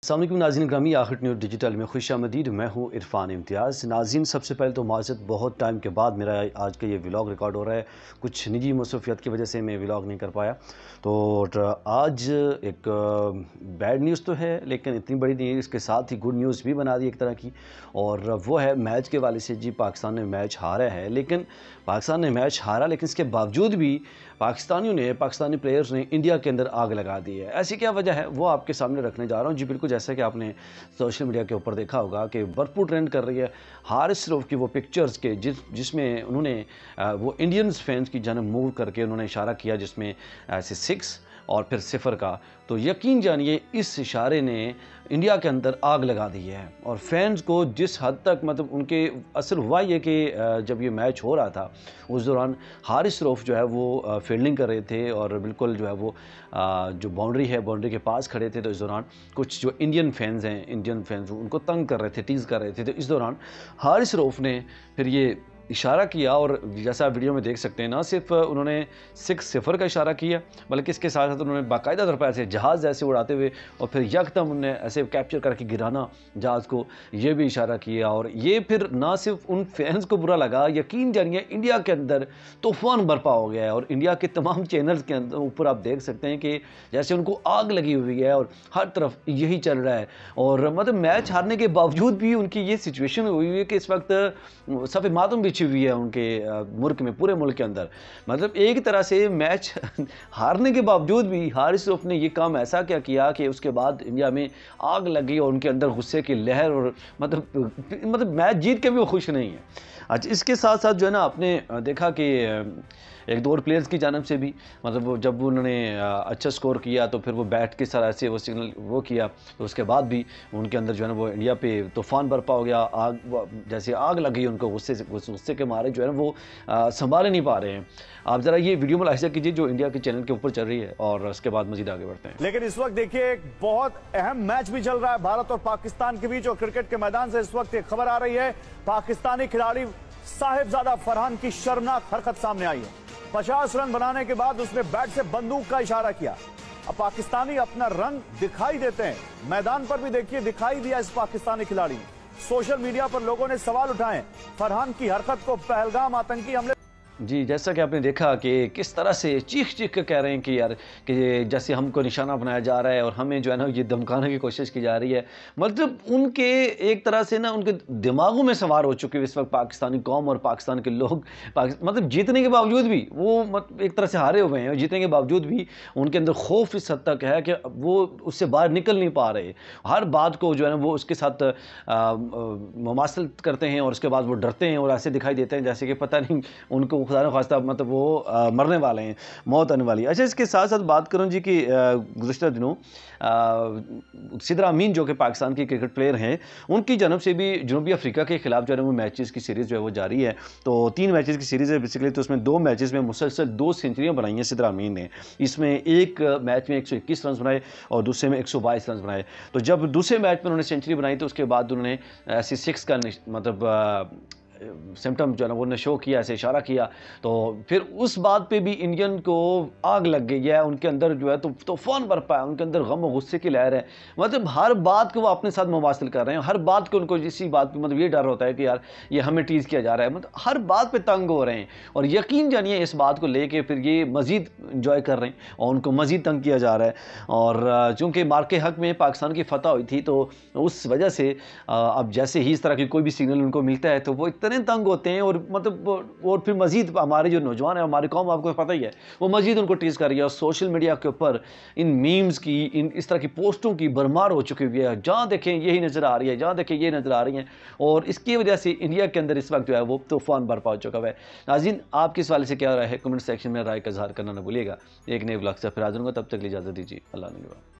अस्सलाम वालेकुम नाज़रीन ग्रामी, आखिर न्यूज़ डिजिटल में खुशामदीद। मैं हूँ इरफान इम्तियाज़। नाज़रीन, सबसे पहले तो माज़रत, बहुत टाइम के बाद मेरा आज का ये व्लॉग रिकॉर्ड हो रहा है। कुछ निजी मसरूफियत की वजह से मैं व्लॉग नहीं कर पाया। तो आज एक बैड न्यूज़ तो है, लेकिन इतनी बड़ी नहीं है, इसके साथ ही गुड न्यूज़ भी बना दी एक तरह की। और वो है मैच के वाले से। जी, पाकिस्तान ने मैच हारा है, लेकिन पाकिस्तान ने मैच हारा, लेकिन इसके बावजूद भी पाकिस्तानी प्लेयर्स ने इंडिया के अंदर आग लगा दी है। ऐसी क्या वजह है, वो आपके सामने रखने जा रहा हूँ। जी बिल्कुल, जैसा कि आपने सोशल मीडिया के ऊपर देखा होगा कि भरपूर ट्रेंड कर रही है हारिस रऊफ की वो पिक्चर्स के जिसमें उन्होंने वो इंडियंस फैंस की जानब मूव करके उन्होंने इशारा किया, जिसमें ऐसे 6 और फिर 0 का। तो यकीन जानिए, इस इशारे ने इंडिया के अंदर आग लगा दी है। और फैंस को जिस हद तक मतलब उनके असर हुआ ये कि जब ये मैच हो रहा था उस दौरान हारिस रऊफ जो है वो फील्डिंग कर रहे थे और बिल्कुल जो है वो जो बाउंड्री है, बाउंड्री के पास खड़े थे। तो इस दौरान कुछ जो इंडियन फैंस उनको तंग कर रहे थे, टीज़ कर रहे थे। तो इस दौरान हारिस रऊफ ने फिर ये इशारा किया, और जैसा आप वीडियो में देख सकते हैं, ना सिर्फ उन्होंने 6-0 का इशारा किया, बल्कि इसके साथ साथ उन्होंने बाकायदा तौर पर ऐसे जहाज़ ऐसे उड़ाते हुए और फिर यकदम उन्होंने ऐसे कैप्चर करके गिराना जहाज़ को, ये भी इशारा किया। और ये फिर ना सिर्फ उन फैंस को बुरा लगा, यकीन जानिए इंडिया के अंदर तूफ़ान बर्पा हो गया है। और इंडिया के तमाम चैनल्स के अंदर ऊपर आप देख सकते हैं कि जैसे उनको आग लगी हुई है और हर तरफ यही चल रहा है। और मतलब मैच हारने के बावजूद भी उनकी ये सिचुएशन हुई है कि इस वक्त सफ़े मातम बिछी हुई है उनके मुल्क में, पूरे मुल्क के अंदर। मतलब एक तरह से मैच हारने के बावजूद भी हारिस रऊफ ने ये काम ऐसा क्या किया कि उसके बाद इंडिया में आग लगी और उनके अंदर गुस्से की लहर, और मतलब मैच जीत के भी वो खुश नहीं है। अच्छा, इसके साथ साथ जो है ना, आपने देखा कि एक दो और प्लेयर्स की जानब से भी, मतलब जब उन्होंने अच्छा स्कोर किया तो फिर वो बैट के साथ ऐसे वो सिग्नल वो किया, तो उसके बाद भी उनके अंदर जो है ना वो इंडिया पे तूफ़ान बर्पा हो गया। जैसे आग लग गई उनको, गुस्से के मारे जो है ना वो संभाल नहीं पा रहे हैं। आप ज़रा ये वीडियो मुलाहिज़ा कीजिए जो इंडिया के चैनल के ऊपर चल रही है, और उसके बाद मज़ीद आगे बढ़ते हैं। लेकिन इस वक्त देखिए, एक बहुत अहम मैच भी चल रहा है भारत और पाकिस्तान के बीच, और क्रिकेट के मैदान से इस वक्त एक खबर आ रही है। पाकिस्तानी खिलाड़ी साहिबजादा फरहान की शर्मनाक हरकत सामने आई है। 50 रन बनाने के बाद उसने बैट से बंदूक का इशारा किया। अब पाकिस्तानी अपना रंग दिखाई देते हैं, मैदान पर भी देखिए दिखाई दिया इस पाकिस्तानी खिलाड़ी ने। सोशल मीडिया पर लोगों ने सवाल उठाए फरहान की हरकत को पहलगाम आतंकी हमले। जी, जैसा कि आपने देखा कि किस तरह से चीख कर कह रहे हैं कि यार, कि जैसे हमको निशाना बनाया जा रहा है और हमें जो है ना ये धमकाने की कोशिश की जा रही है। मतलब उनके एक तरह से ना उनके दिमागों में सवार हो चुके हैं इस वक्त पाकिस्तानी कौम और पाकिस्तान के लोग। मतलब जीतने के बावजूद भी वो मतलब एक तरह से हारे हुए हैं, और जीतने के बावजूद भी उनके अंदर खौफ इस हद तक है कि वो उससे बाहर निकल नहीं पा रहे। हर बात को जो है ना वो उसके साथ मुमासलत करते हैं, और उसके बाद वो डरते हैं और ऐसे दिखाई देते हैं जैसे कि पता नहीं उनको खुदा न खास्ता मतलब वो मरने वाले हैं, मौत आने वाली है। अच्छा, इसके साथ साथ बात करूं जी कि गुज़िश्ता दिनों सिद्रा अमीन जो कि पाकिस्तान के क्रिकेट प्लेयर हैं, उनकी जानब से भी जनूबी अफ्रीका के खिलाफ जो है वो मैचेस की सीरीज़ जो है वो जारी है। तो 3 मैचेस की सीरीज़ है बेसिकली। तो उसमें 2 मैचेस में मुसलसल 2 सेंचुरियाँ बनाई हैं सिद्रा अमीन ने। इसमें एक मैच में 121 रन बनाए और दूसरे में 122 रन बनाए। तो जब दूसरे मैच में उन्होंने सेंचुरी बनाई तो उसके बाद उन्होंने ऐसी 6 का मतलब सिम्टम जो है ना वो शो किया, ऐसे इशारा किया। तो फिर उस बात पे भी इंडियन को आग लग गई है, उनके अंदर जो है तो तूफान बरपा है, उनके अंदर गम और गुस्से की लहर है। मतलब हर बात को वो अपने साथ मुमासिल कर रहे हैं, हर बात को उनको इसी बात पे मतलब ये डर होता है कि यार ये हमें टीज़ किया जा रहा है। मतलब हर बात पे तंग हो रहे हैं, और यकीन जानिए इस बात को लेके फिर ये मज़ीद इंजॉय कर रहे हैं और उनको मज़ीद तंग किया जा रहा है। और चूँकि मार के हक़ में पाकिस्तान की फतह हुई थी, तो उस वजह से अब जैसे ही इस तरह की कोई भी सिग्नल उनको मिलता है तो वो इतने तंग होते हैं, और मतलब और फिर मजीद हमारे जो नौजवान है, हमारी कौम, आपको पता ही है, वो मजीद उनको टीज़ कर रही है। और सोशल मीडिया के ऊपर इन मीम्स की, इन इस तरह की पोस्टों की भरमार हो चुकी हुई है। जहाँ देखें यही नज़र आ रही है, जहाँ देखें ये नज़र आ रही हैं, और इसकी वजह से इंडिया के अंदर इस वक्त जो है वो तूफ़ान बर्पा हो चुका है। नाज़रीन, आपकी इस वाले से क्या राय है, कमेंट सेक्शन में राय का इजहार करना न भूलिएगा। एक नए व्लॉग से फिर हाज़िर होऊंगा, तब तक इजाज़त दीजिए। अल्लाह ने।